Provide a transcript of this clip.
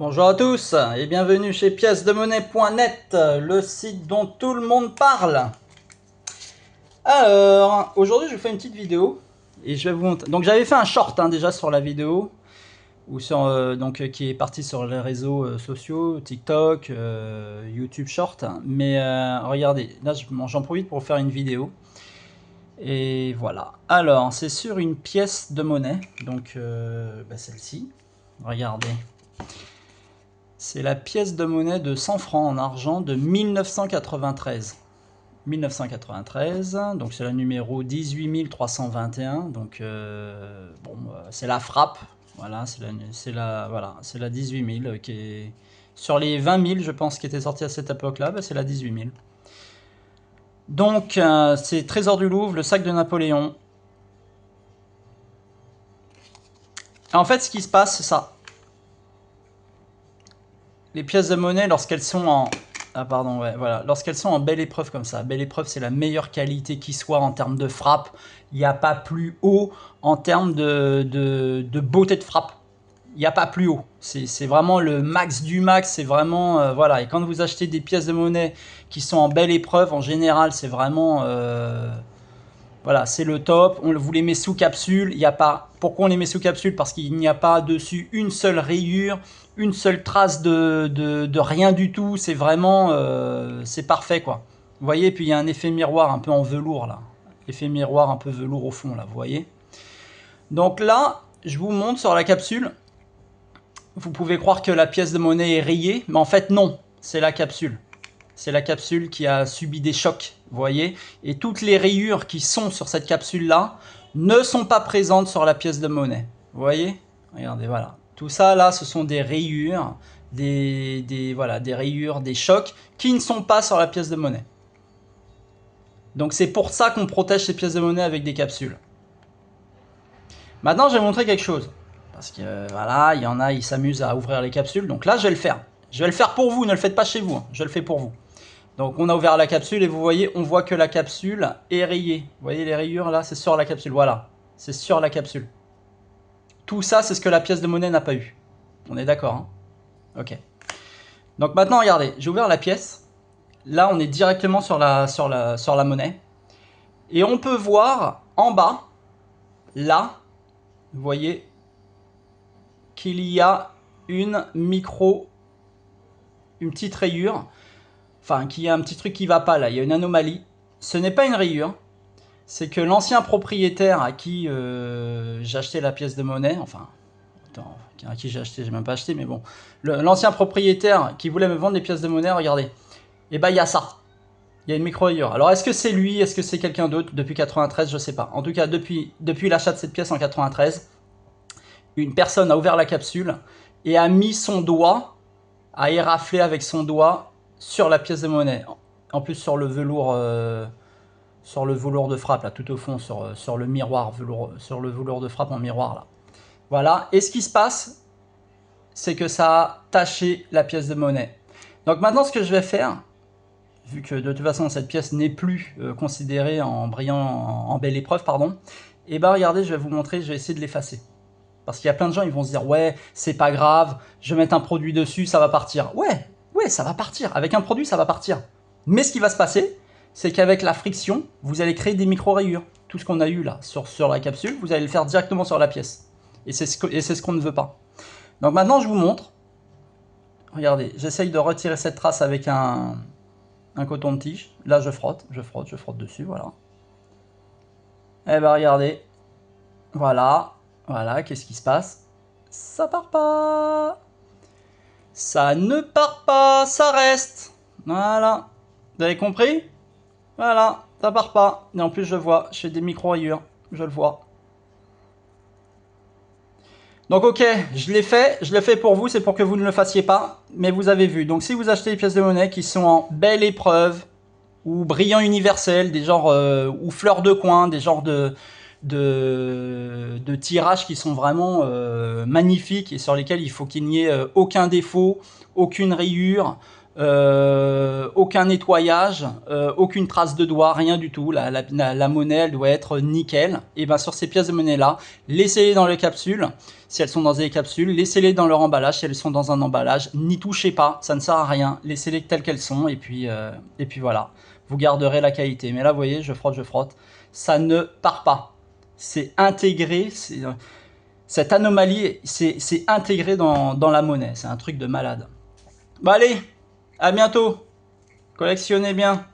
Bonjour à tous et bienvenue chez piècesdemonnaie.net, le site dont tout le monde parle. Alors, aujourd'hui je vous fais une petite vidéo et je vais vous montrer. Donc j'avais fait un short déjà sur la vidéo, ou sur, qui est parti sur les réseaux sociaux, TikTok, YouTube Short. Mais regardez, là j'en profite pour faire une vidéo. Et voilà. Alors, c'est sur une pièce de monnaie, donc celle-ci. Regardez. C'est la pièce de monnaie de 100 francs en argent de 1993. 1993, donc c'est la numéro 18321, donc c'est la frappe, voilà, c'est la 18 000 qui est sur les 20 000 je pense qui était sorti à cette époque-là, c'est la 18 000. Donc c'est Trésor du Louvre, le sac de Napoléon. En fait ce qui se passe c'est ça. Les pièces de monnaie lorsqu'elles sont en... lorsqu'elles sont en belle épreuve comme ça. Belle épreuve, c'est la meilleure qualité qui soit en termes de frappe. Il n'y a pas plus haut en termes de beauté de frappe. Il n'y a pas plus haut. C'est vraiment le max du max. C'est vraiment... voilà. Et quand vous achetez des pièces de monnaie qui sont en belle épreuve, en général, c'est vraiment... voilà, c'est le top. On vous les met sous capsule. Il y a pas... Pourquoi on les met sous capsule? Parce qu'il n'y a pas dessus une seule rayure, une seule trace de rien du tout. C'est vraiment... c'est parfait, quoi. Vous voyez, puis il y a un effet miroir un peu en velours, là. Effet miroir un peu velours au fond, là, vous voyez. Donc là, je vous montre sur la capsule. Vous pouvez croire que la pièce de monnaie est rayée, mais en fait, non. C'est la capsule. C'est la capsule qui a subi des chocs, vous voyez. Et toutes les rayures qui sont sur cette capsule-là ne sont pas présentes sur la pièce de monnaie. Vous voyez? Regardez, voilà. Tout ça, là, ce sont des rayures, des rayures, des chocs qui ne sont pas sur la pièce de monnaie. Donc, c'est pour ça qu'on protège ces pièces de monnaie avec des capsules. Maintenant, je vais montrer quelque chose. Parce que, voilà, il y en a, ils s'amusent à ouvrir les capsules. Donc là, je vais le faire. Je vais le faire pour vous, ne le faites pas chez vous. Hein. Je le fais pour vous. Donc on a ouvert la capsule et vous voyez, on voit que la capsule est rayée. Vous voyez les rayures là, c'est sur la capsule, voilà. C'est sur la capsule. Tout ça, c'est ce que la pièce de monnaie n'a pas eu. On est d'accord, hein? Ok. Donc maintenant, regardez, j'ai ouvert la pièce. Là, on est directement sur la monnaie. Et on peut voir en bas, là, vous voyez, qu'il y a une petite rayure. Enfin, qu'il y a un petit truc qui va pas là, il y a une anomalie. Ce n'est pas une rayure, c'est que l'ancien propriétaire à qui j'ai acheté la pièce de monnaie, enfin, attends, à qui j'ai acheté, j'ai même pas acheté, mais bon, l'ancien propriétaire qui voulait me vendre des pièces de monnaie, regardez, et bah il y a ça, il y a une micro-rayure. Alors est-ce que c'est lui, est-ce que c'est quelqu'un d'autre depuis 93, je sais pas. En tout cas, depuis l'achat de cette pièce en 93, une personne a ouvert la capsule et a mis son doigt, a éraflé avec son doigt sur la pièce de monnaie. En plus sur le velours de frappe là, tout au fond, sur le miroir sur le velours de frappe en miroir là. Voilà. Et ce qui se passe, c'est que ça a taché la pièce de monnaie. Donc maintenant, ce que je vais faire, vu que de toute façon cette pièce n'est plus considérée en belle épreuve, pardon, et bah regardez, je vais vous montrer, je vais essayer de l'effacer. Parce qu'il y a plein de gens, ils vont se dire, ouais, c'est pas grave, je vais mettre un produit dessus, ça va partir. Ouais, ça va partir. Avec un produit, ça va partir. Mais ce qui va se passer, c'est qu'avec la friction, vous allez créer des micro-rayures. Tout ce qu'on a eu là sur la capsule, vous allez le faire directement sur la pièce. Et c'est ce qu'on ne veut pas. Donc maintenant, je vous montre. Regardez, j'essaye de retirer cette trace avec un coton de tige. Là, je frotte dessus, voilà. Et ben regardez. Voilà, qu'est-ce qui se passe? Ça part pas. Ça ne part pas, ça reste. Voilà. Vous avez compris? Voilà, ça part pas. Et en plus, je vois, je fais des micro-rayures. Je le vois. Donc ok, je l'ai fait pour vous, c'est pour que vous ne le fassiez pas. Mais vous avez vu. Donc si vous achetez des pièces de monnaie qui sont en belle épreuve, ou brillant universel, des genres, ou fleurs de coin, des genres de tirages qui sont vraiment magnifiques et sur lesquels il faut qu'il n'y ait aucun défaut, aucune rayure, aucun nettoyage, aucune trace de doigt, rien du tout. La monnaie, elle doit être nickel. Et bien sur ces pièces de monnaie là, laissez-les dans les capsules. Si elles sont dans des capsules, laissez-les dans leur emballage. Si elles sont dans un emballage, n'y touchez pas, ça ne sert à rien. Laissez-les telles qu'elles sont et puis voilà. Vous garderez la qualité. Mais là, vous voyez, je frotte. Ça ne part pas. C'est intégré. Cette anomalie, c'est intégré dans la monnaie. C'est un truc de malade. Bah allez, à bientôt. Collectionnez bien.